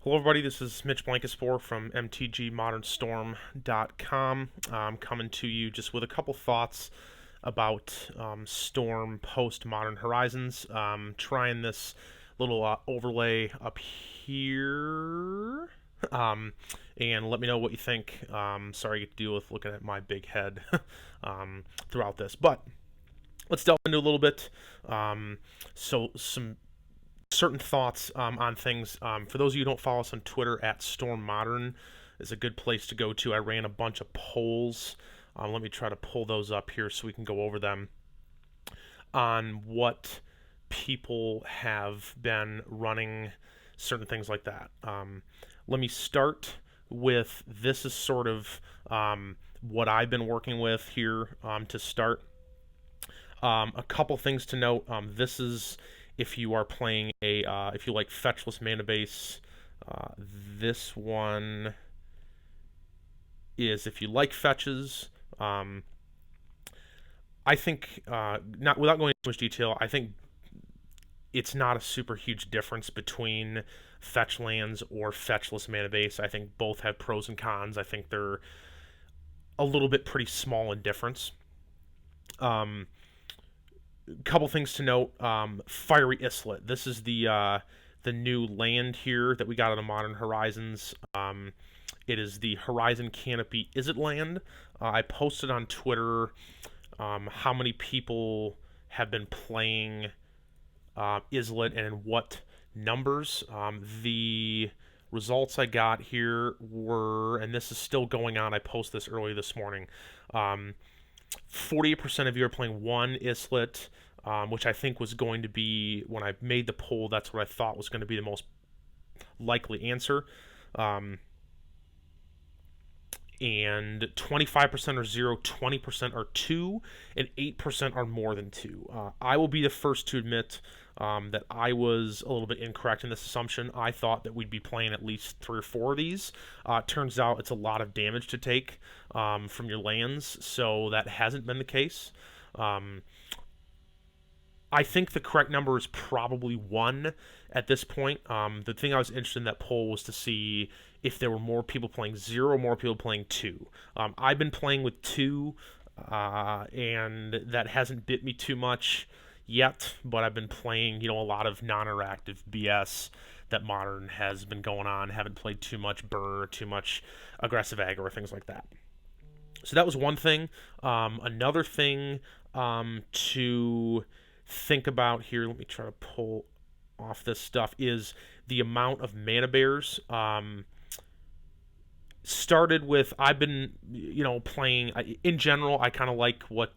Hello, everybody. This is Mitch Blankenspore from MTGModernStorm.com. I'm coming to you just with a couple thoughts about Storm post Modern Horizons. Trying this little overlay up here. Um, and let me know what you think. Sorry you get to deal with looking at my big head throughout this. But let's delve into a little bit. Some certain thoughts on things. For those of you who don't follow us on Twitter, at Storm Modern is a good place to go to. I ran a bunch of polls. Let me try to pull those up here so we can go over them on what people have been running, certain things like that. Let me start with this is sort of what I've been working with here to start. A couple things to note. This is if you are playing if you like fetchless mana base. This one is if you like fetches. I think not without going into much detail. I think it's not a super huge difference between fetch lands or fetchless mana base. I think both have pros and cons. I think they're a little bit pretty small in difference. Couple things to note. Fiery Islet. This is the new land here that we got on the Modern Horizons. It is the Horizon Canopy Izzet land. I posted on Twitter how many people have been playing Islet and in what numbers. The results I got here were, and this is still going on, I posted this early this morning, 48% of you are playing one Islet, which I think was going to be, when I made the poll, that's what I thought was going to be the most likely answer. And 25% are 0, 20% are 2, and 8% are more than 2. I will be the first to admit that I was a little bit incorrect in this assumption. I thought that we'd be playing at least 3 or 4 of these. Turns out it's a lot of damage to take from your lands, so that hasn't been the case. I think the correct number is probably 1 at this point. The thing I was interested in that poll was to see if there were more people playing 0 or more people playing 2. I've been playing with 2, and that hasn't bit me too much yet, but I've been playing, a lot of non-interactive BS that Modern has been going on. Haven't played too much burn or too much aggressive aggro or things like that. So that was one thing. Another thing to think about here, let me try to pull off this stuff, is the amount of mana bears. Started with, I've been playing in general. I kind of like what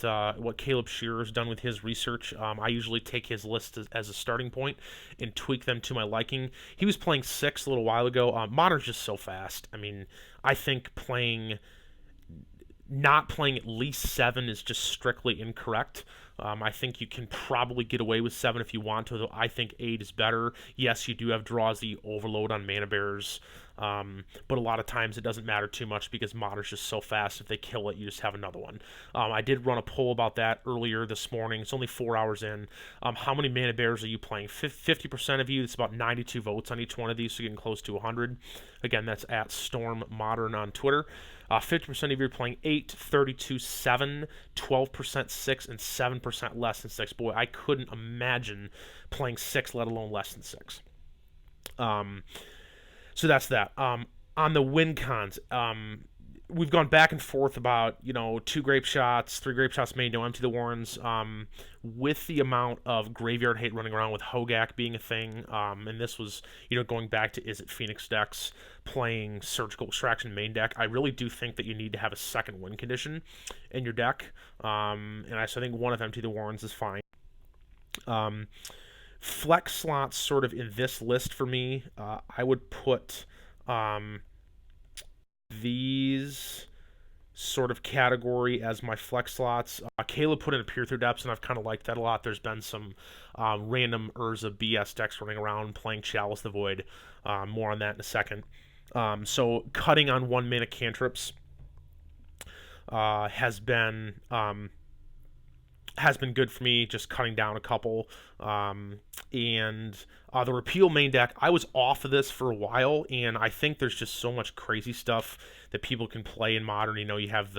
Caleb Shearer's done with his research. I usually take his list as a starting point and tweak them to my liking. He was playing 6 a little while ago. Modern's just so fast. I mean, I think not playing at least 7 is just strictly incorrect. I think you can probably get away with 7 if you want to, though I think 8 is better. Yes, you do have draws that you overload on mana bears, but a lot of times it doesn't matter too much because Modern's just so fast. If they kill it, you just have another one. I did run a poll about that earlier this morning. It's only 4 hours in. How many mana bears are you playing? 50% of you. It's about 92 votes on each one of these, so you're getting close to 100. Again, that's at Storm Modern on Twitter. 50% of you are playing 8, 32, 7, 12%, 6, and 7% less than 6. Boy, I couldn't imagine playing 6, let alone less than 6. So that's that. On the win cons, we've gone back and forth about, 2 grape shots, 3 grape shots made, no empty the warrens. With the amount of graveyard hate running around with Hogak being a thing, and this was, going back to Izzet Phoenix decks, playing Surgical Extraction main deck, I really do think that you need to have a second win condition in your deck. And I think one of empty the warrens is fine. Flex slots sort of in this list for me, I would put these sort of category as my flex slots. Caleb put in a Peer Through Depths, and I've kind of liked that a lot. There's been some random Urza BS decks running around playing Chalice the Void. More on that in a second. So cutting on 1 mana cantrips has been has been good for me, just cutting down a couple. And the repeal main deck, I was off of this for a while, and I think there's just so much crazy stuff that people can play in Modern. You have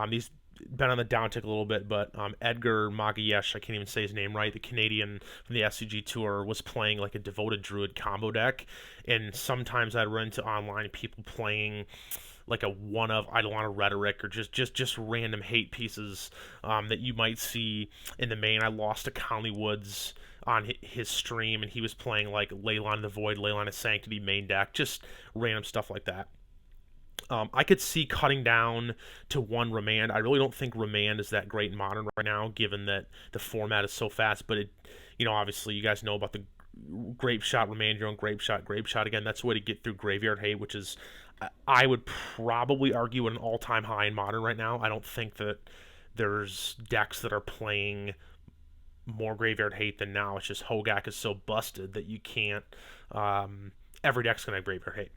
these been on the downtick a little bit, but Edgar Magayesh, I can't even say his name right, the Canadian from the SCG Tour, was playing like a Devoted Druid combo deck, and sometimes I'd run into online people playing like a one of Eidolon Rhetoric or just random hate pieces that you might see in the main. I lost to Conley Woods on his stream, and he was playing like Leyline of the Void, Leyline of Sanctity main deck, just random stuff like that. I could see cutting down to one Remand. I really don't think Remand is that great in Modern right now, given that the format is so fast. But obviously, you guys know about the Grape Shot, Remand your own Grape Shot again. That's the way to get through Graveyard Hate, which is, I would probably argue, an all-time high in Modern right now. I don't think that there's decks that are playing more Graveyard Hate than now. It's just Hogak is so busted that you can't. Every deck's gonna have Graveyard Hate.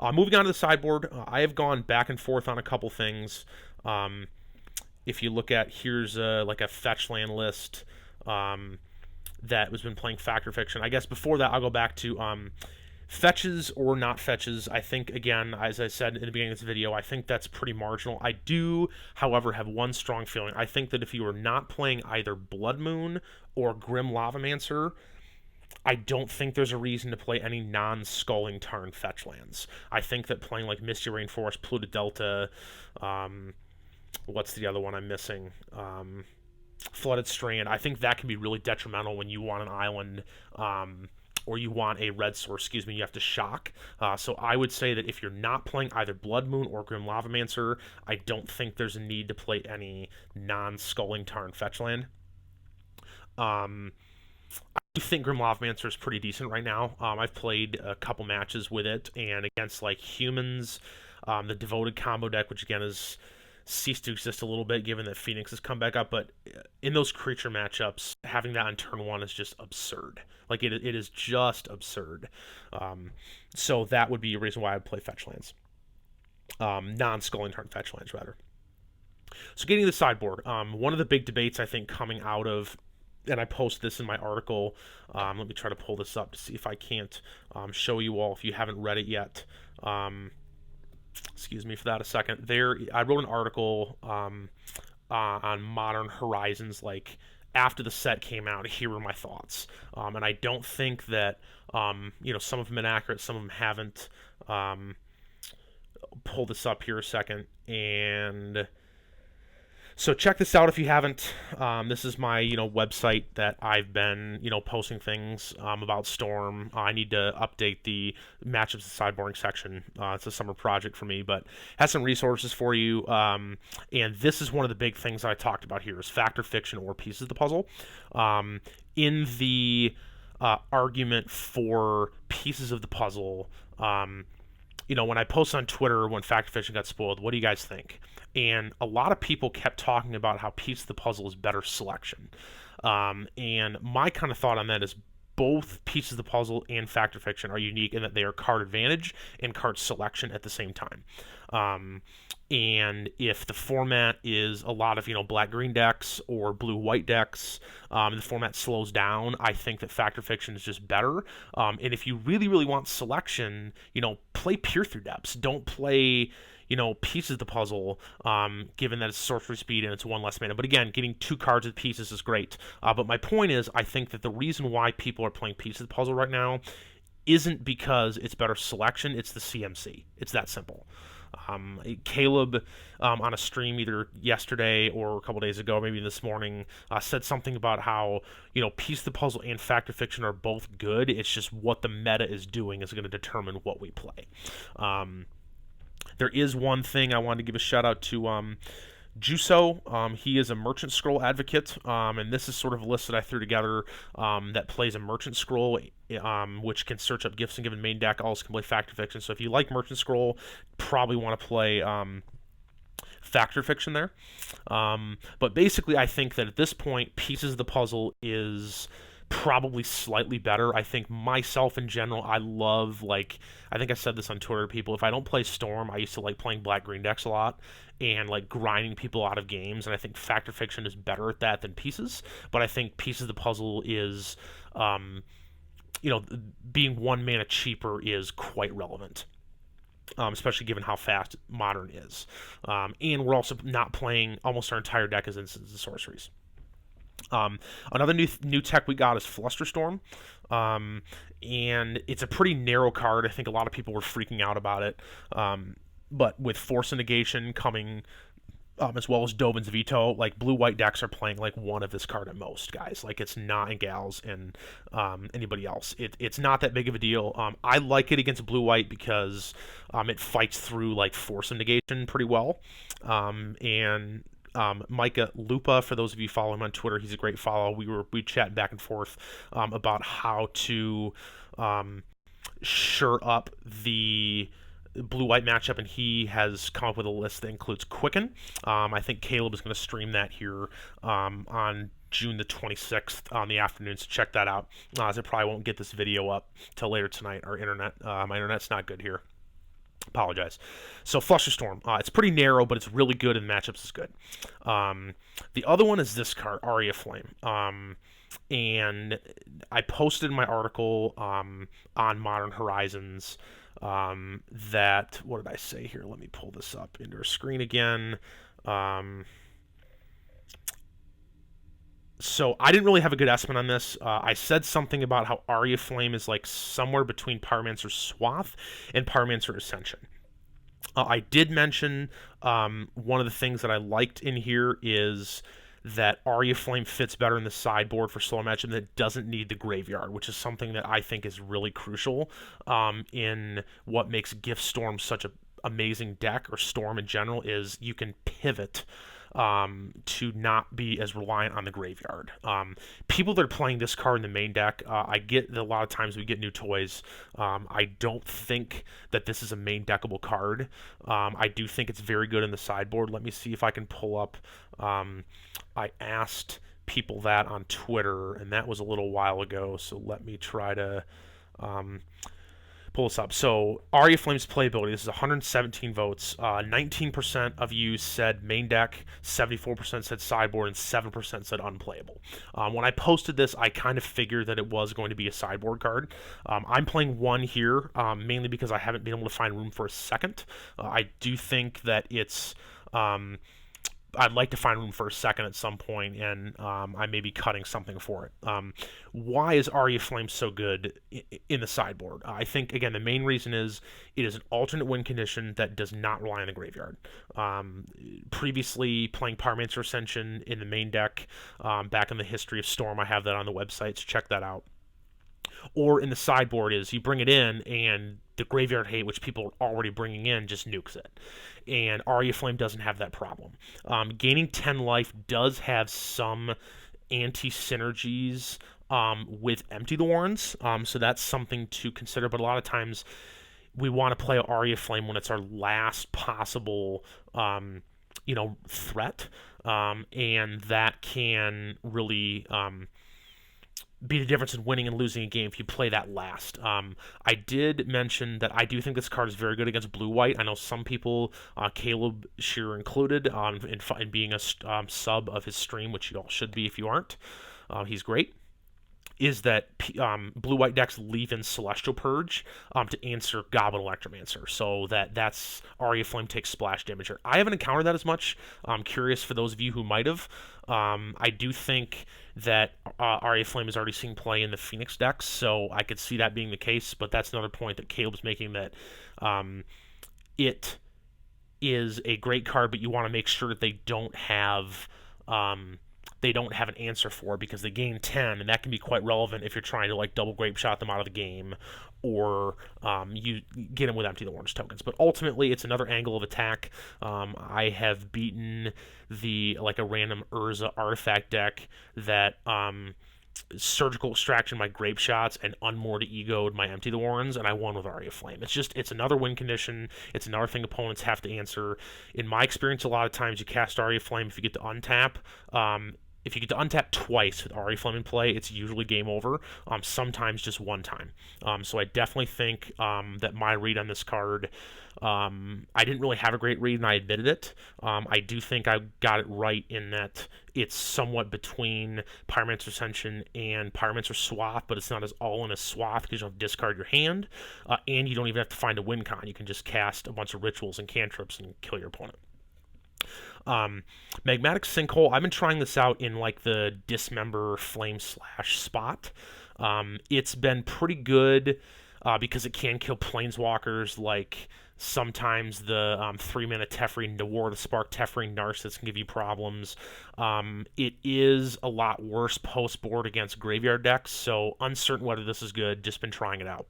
Moving on to the sideboard, I have gone back and forth on a couple things. If you look at, here's like a fetch land list that has been playing Fact or Fiction. I guess before that, I'll go back to fetches or not fetches. I think, again, as I said in the beginning of this video, I think that's pretty marginal. I do, however, have one strong feeling. I think that if you are not playing either Blood Moon or Grim Lavamancer, I don't think there's a reason to play any non-Skulling Tarn fetch lands. I think that playing like Misty Rainforest, Pluto Delta, what's the other one I'm missing? Flooded Strand. I think that can be really detrimental when you want an island, or you want a red source, you have to shock. So I would say that if you're not playing either Blood Moon or Grim Lavamancer, I don't think there's a need to play any non-Skulling Tarn fetch land. I do think Grim Lavamancer is pretty decent right now. I've played a couple matches with it, and against like humans, the Devoted combo deck, which again has ceased to exist a little bit given that Phoenix has come back up, but in those creature matchups, having that on turn one is just absurd. Like, it is just absurd. So that would be a reason why I would play fetch lands. Non-Skulling Tarn fetch lands, rather. So getting to the sideboard, one of the big debates I think coming out of, and I posted this in my article, let me try to pull this up to see if I can't show you all if you haven't read it yet. Excuse me for that a second. I wrote an article on Modern Horizons, like, after the set came out. Here were my thoughts. And I don't think that, some of them have been accurate, some of them haven't. Pull this up here a second, and so check this out if you haven't. This is my, website that I've been, posting things about Storm. I need to update the matchups sideboarding section. It's a summer project for me, but has some resources for you. And this is one of the big things I talked about here is Fact or Fiction or Pieces of the Puzzle. In the argument for Pieces of the Puzzle, when I post on Twitter when Fact or Fiction got spoiled, what do you guys think? And a lot of people kept talking about how Piece of the Puzzle is better selection. And my kind of thought on that is both Pieces of the Puzzle and Fact or Fiction are unique in that they are card advantage and card selection at the same time. And if the format is a lot of, black-green decks or blue-white decks, the format slows down, I think that Fact or Fiction is just better. And if you really, really want selection, play Peer Through Depths. Don't play Pieces of the Puzzle, given that it's sorcery speed and it's one less mana. But again, getting 2 cards with pieces is great. But my point is, I think that the reason why people are playing Pieces of the Puzzle right now isn't because it's better selection, it's the CMC. It's that simple. Caleb, on a stream either yesterday or a couple days ago, maybe this morning, said something about how, Piece of the Puzzle and Fact or Fiction are both good. It's just what the meta is doing is going to determine what we play. There is one thing I wanted to give a shout out to Juso. He is a Merchant Scroll advocate, and this is sort of a list that I threw together that plays a Merchant Scroll, which can search up gifts and given main deck. Also can play Fact or Fiction. So if you like Merchant Scroll, probably want to play Fact or Fiction there. But basically, I think that at this point, Pieces of the Puzzle is probably slightly better. I think myself in general, I love, like, I think I said this on Twitter to people. If I don't play Storm, I used to like playing black green decks a lot and like grinding people out of games. And I think Fact or Fiction is better at that than Pieces. But I think Pieces of the Puzzle is, you know, being 1 mana cheaper is quite relevant. Especially given how fast Modern is. And we're also not playing almost our entire deck as instances and sorceries. Another new tech we got is Flusterstorm, and it's a pretty narrow card. I think a lot of people were freaking out about it, but with Force of Negation coming, as well as Dovin's Veto, like blue-white decks are playing like one of this card at most, guys. Like it's not in Gals and anybody else. It's not that big of a deal. I like it against blue-white because it fights through like Force of Negation pretty well, and Micah Lupa, for those of you following him on Twitter, he's a great follow. We chat back and forth about how to shore up the blue-white matchup, and he has come up with a list that includes Quicken. I think Caleb is going to stream that here on June the 26th on the afternoon, so check that out. As I probably won't get this video up till later tonight. Our internet, my internet's not good here. Apologize. So Flusterstorm, it's pretty narrow, but it's really good, and matchups is good. The other one is this card, Aria Flame. And I posted my article on Modern Horizons that, what did I say here? Let me pull this up into our screen again. So I didn't really have a good estimate on this. I said something about how Aria Flame is like somewhere between Pyromancer Swath and Pyromancer Ascension. I did mention one of the things that I liked in here is that Aria Flame fits better in the sideboard for solo matchup that doesn't need the graveyard, which is something that I think is really crucial in what makes Gift Storm such an amazing deck, or Storm in general, is you can pivot to not be as reliant on the graveyard. People that are playing this card in the main deck, I get that a lot of times we get new toys. I don't think that this is a main deckable card. I do think it's very good in the sideboard. Let me see if I can pull up. I asked people that on Twitter, and that was a little while ago, so let me try to pull this up. So Aria Flame's playability, this is 117 votes. 19% of you said main deck, 74% said sideboard, and 7% said unplayable. When I posted this, I kind of figured that it was going to be a sideboard card. I'm playing one here, mainly because I haven't been able to find room for a second. I do think that it's... I'd like to find room for a second at some point, and I may be cutting something for it. Why is Aria Flame so good in the sideboard? I think, again, the main reason is it is an alternate win condition that does not rely on the graveyard. Previously, playing Pyromancer Ascension in the main deck, back in the history of Storm, I have that on the website, so check that out. Or in the sideboard is you bring it in, and the graveyard hate, which people are already bringing in, just nukes it. And Aria Flame doesn't have that problem. Gaining 10 life does have some anti-synergies with Empty the Warrens, so that's something to consider. But a lot of times we want to play Aria Flame when it's our last possible threat, and that can really... be the difference in winning and losing a game if you play that last. I did mention that I do think this card is very good against blue-white. I know some people, Caleb Shearer included, in being a sub of his stream, which you all should be if you aren't. He's great. Is that blue-white decks leave in Celestial Purge to answer Goblin Electromancer, so that's Aria Flame takes splash damage. I haven't encountered that as much. I'm curious for those of you who might have. I do think that Aria Flame is already seeing play in the Phoenix decks, so I could see that being the case, but that's another point that Caleb's making, that it is a great card, but you want to make sure that they don't have an answer for, because they gain 10, and that can be quite relevant if you're trying to like double grape shot them out of the game, or you get them with Empty the Orange tokens. But ultimately, it's another angle of attack. I have beaten a random Urza artifact deck that surgical extraction my grape shots and unmoored egoed my Empty the Warrens, and I won with Aria Flame. It's another win condition. It's another thing opponents have to answer. In my experience, a lot of times you cast Aria Flame if you get to untap. if you get to untap twice with Ari Fleming play, it's usually game over. Sometimes just one time. So I definitely think that my read on this card, I didn't really have a great read, and I admitted it. I do think I got it right in that it's somewhat between Pyromancer Ascension and Pyromancer Swath, but it's not as all in as Swath because you don't discard your hand, and you don't even have to find a win con. You can just cast a bunch of rituals and cantrips and kill your opponent. Magmatic Sinkhole, I've been trying this out in like the Dismember Flame Slash spot. It's been pretty good because it can kill planeswalkers, like sometimes the 3-mana Teferi War the Spark Teferi Narcissus can give you problems. It is a lot worse post-board against graveyard decks, so uncertain whether this is good, just been trying it out.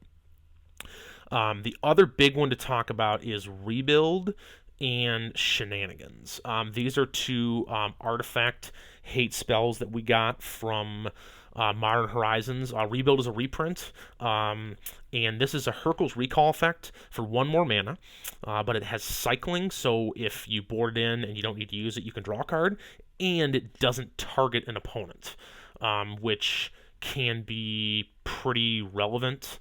The other big one to talk about is Rebuild and Shenanigans. These are two artifact hate spells that we got from Modern Horizons. Rebuild is a reprint, and this is a Hurkyl's Recall effect for 1 more mana, but it has cycling, so if you board it in and you don't need to use it, you can draw a card, and it doesn't target an opponent, which can be pretty relevant.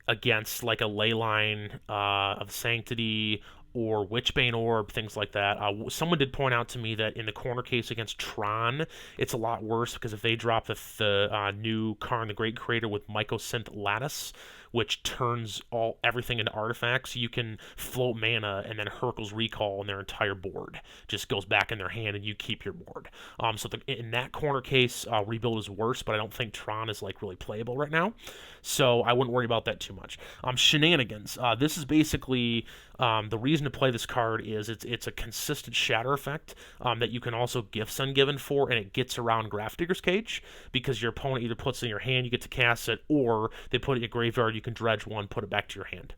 Against like a Leyline of Sanctity or Witchbane Orb, things like that. Someone did point out to me that in the corner case against Tron, it's a lot worse because if they drop the new Karn the Great Creator with Mycosynth Lattice, which turns everything into artifacts, you can float mana and then Hurkyl's Recall and their entire board just goes back in their hand and you keep your board. So in that corner case, Rebuild is worse, but I don't think Tron is like really playable right now, so I wouldn't worry about that too much. Shenanigans. This is basically the reason to play this card is it's a consistent shatter effect that you can also Gifts Ungiven for, and it gets around Grafdigger's Cage because your opponent either puts it in your hand, you get to cast it, or they put it in your graveyard, you can dredge one, put it back to your hand.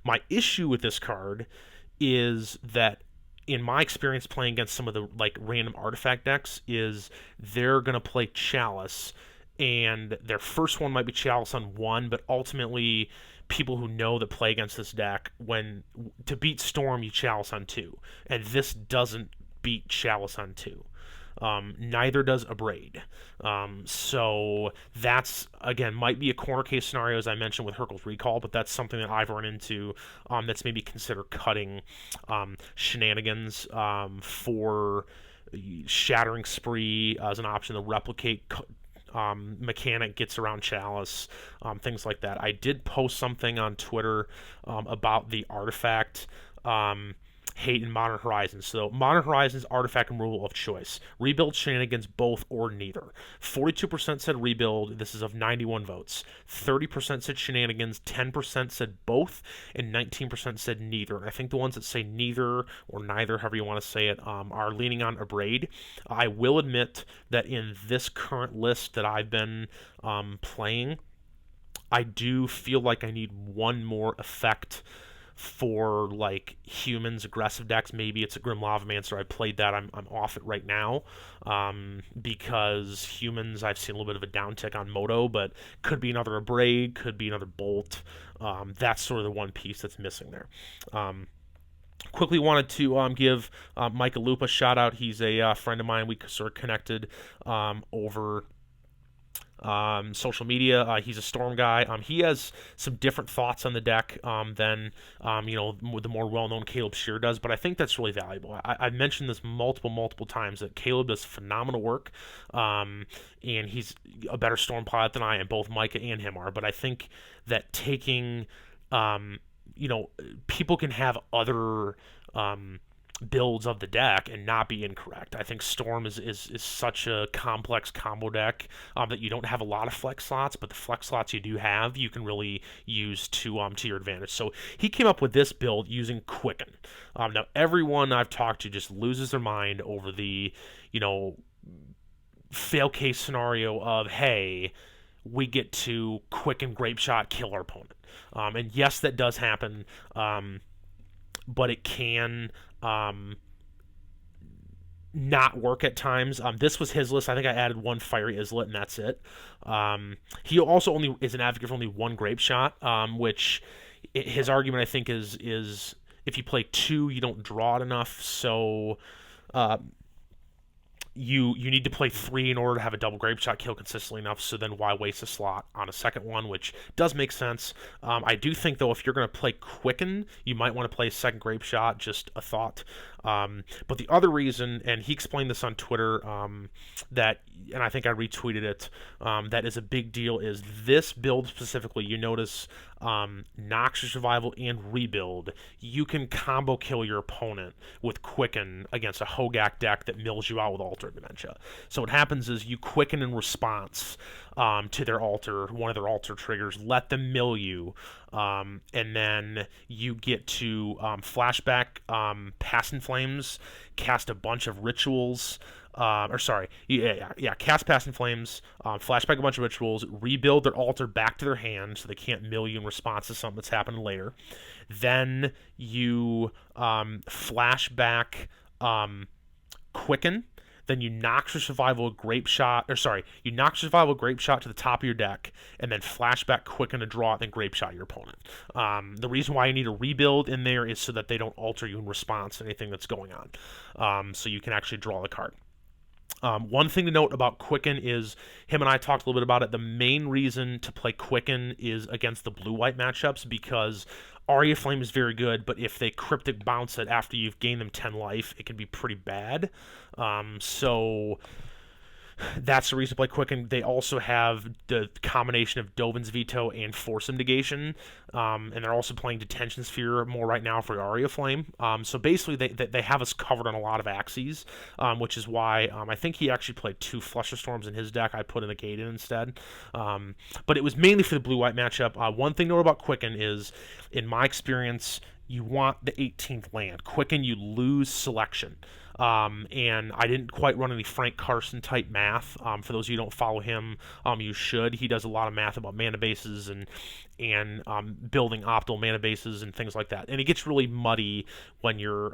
My issue with this card is that in my experience playing against some of the like random artifact decks is they're going to play Chalice, and their first one might be Chalice on 1, but ultimately people who know that play against this deck, when to beat Storm you Chalice on 2, and this doesn't beat Chalice on 2. Neither does Abrade. So that's, again, might be a corner case scenario, as I mentioned, with Hurkyl's Recall, but that's something that I've run into that's maybe consider cutting Shenanigans for Shattering Spree as an option. The Replicate mechanic gets around Chalice, things like that. I did post something on Twitter about the artifact hate in Modern Horizons. So Modern Horizons artifact removal of choice. Rebuild, Shenanigans, both or neither. 42% said Rebuild. This is of 91 votes. 30% said Shenanigans. 10% said both, and 19% said neither. And I think the ones that say neither or neither, however you want to say it, are leaning on Abrade. I will admit that in this current list that I've been playing, I do feel like I need one more effect for like humans aggressive decks. Maybe it's a Grim Lavamancer. I played that. I'm off it right now because humans, I've seen a little bit of a downtick on Moto, but could be another Abrade, could be another Bolt. That's sort of the one piece that's missing there. Quickly wanted to give Micah Loop a shout out. He's a friend of mine. We sort of connected over social media. He's a Storm guy. He has some different thoughts on the deck than the more well-known Caleb Shear does, but I think that's really valuable. I've mentioned this multiple times that Caleb does phenomenal work, and he's a better Storm pilot than I am. Both Micah and him are, but I think that taking people can have other builds of the deck and not be incorrect. I think Storm is such a complex combo deck that you don't have a lot of flex slots, but the flex slots you do have, you can really use to your advantage. So he came up with this build using Quicken. Now everyone I've talked to just loses their mind over the fail case scenario of, hey, we get to Quicken Grape Shot, kill our opponent. And yes, that does happen, but it can not work at times. This was his list. I think I added one Fiery Islet, and that's it. He also only is an advocate for only one Grape Shot, which his argument, I think, is if you play 2, you don't draw it enough. So Uh, you need to play 3 in order to have a double grape shot kill consistently enough, so then why waste a slot on a second one, which does make sense. I do think, though, if you're going to play Quicken, you might want to play a second grape shot, just a thought. But the other reason, and he explained this on Twitter, that, and I think I retweeted it, that is a big deal, is this build specifically, you notice Noxious Revival and Rebuild, you can combo kill your opponent with Quicken against a Hogak deck that mills you out with Alter Dementia. So what happens is you Quicken in response to their Alter, one of their Alter triggers, let them mill you, and then you get to flashback Past in Flames, cast a bunch of rituals, cast Past in Flames, flashback a bunch of rituals, rebuild their Altar back to their hand so they can't mill you in response to something that's happening later. Then you flashback Quicken. Then you Noxious Survival a Grape Shot, you Noxious Survival a Grape Shot to the top of your deck, and then flashback Quicken to draw it, then Grape Shot your opponent. The reason why you need a rebuild in there is so that they don't alter you in response to anything that's going on. So you can actually draw the card. One thing to note about Quicken is, him and I talked a little bit about it, the main reason to play Quicken is against the blue-white matchups, because Aria Flame is very good, but if they Cryptic Bounce it after you've gained them 10 life, it can be pretty bad. So that's the reason to play Quicken. They also have the combination of Dovin's Veto and Force Negation, and they're also playing Detention Sphere more right now for Aria Flame. So basically, they have us covered on a lot of axes, which is why I think he actually played 2 Flusterstorms in his deck. I put in a Gaiden instead. But it was mainly for the blue-white matchup. One thing to know about Quicken is, in my experience, you want the 18th land. Quicken, you lose selection. And I didn't quite run any Frank Carson type math. For those of you who don't follow him, you should. He does a lot of math about mana bases and building optimal mana bases and things like that. And it gets really muddy when you're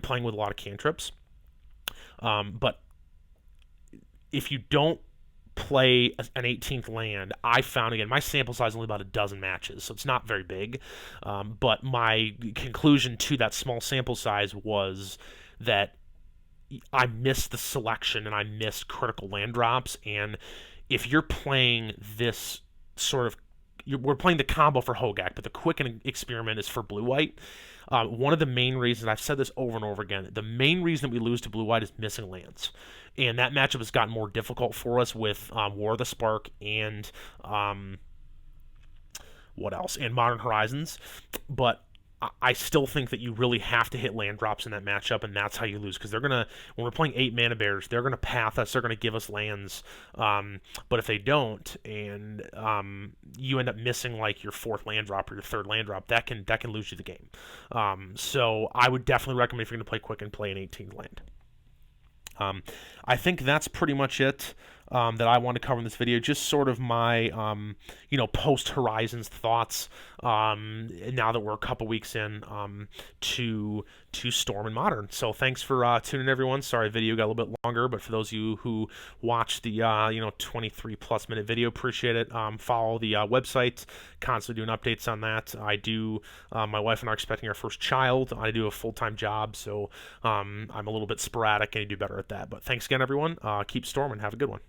playing with a lot of cantrips. But if you don't play an 18th land, I found, again, my sample size is only about a dozen matches, so it's not very big. But my conclusion to that small sample size was that I missed the selection and I missed critical land drops. And if you're playing this sort of, we're playing the combo for Hogak, but the Quicken experiment is for blue-white. One of the main reasons, I've said this over and over again, the main reason that we lose to blue-white is missing lands. And that matchup has gotten more difficult for us with War of the Spark and what else? And Modern Horizons. But I still think that you really have to hit land drops in that matchup, and that's how you lose. Because they're gonna, when we're playing 8 mana bears, they're gonna path us. They're gonna give us lands. But if they don't, and you end up missing like your 4th land drop or your 3rd land drop, that can lose you the game. So I would definitely recommend, if you're gonna play quick, and play an 18th land. I think that's pretty much it that I want to cover in this video. Just sort of my, post-Horizons thoughts now that we're a couple weeks in to Storm and Modern. So thanks for tuning in, everyone. Sorry, the video got a little bit longer, but for those of you who watched the 23-plus minute video, appreciate it. Follow the website. Constantly doing updates on that. I do. My wife and I are expecting our first child. I do a full-time job, so I'm a little bit sporadic, and I do better at that. But thanks again, everyone. Keep storming. Have a good one.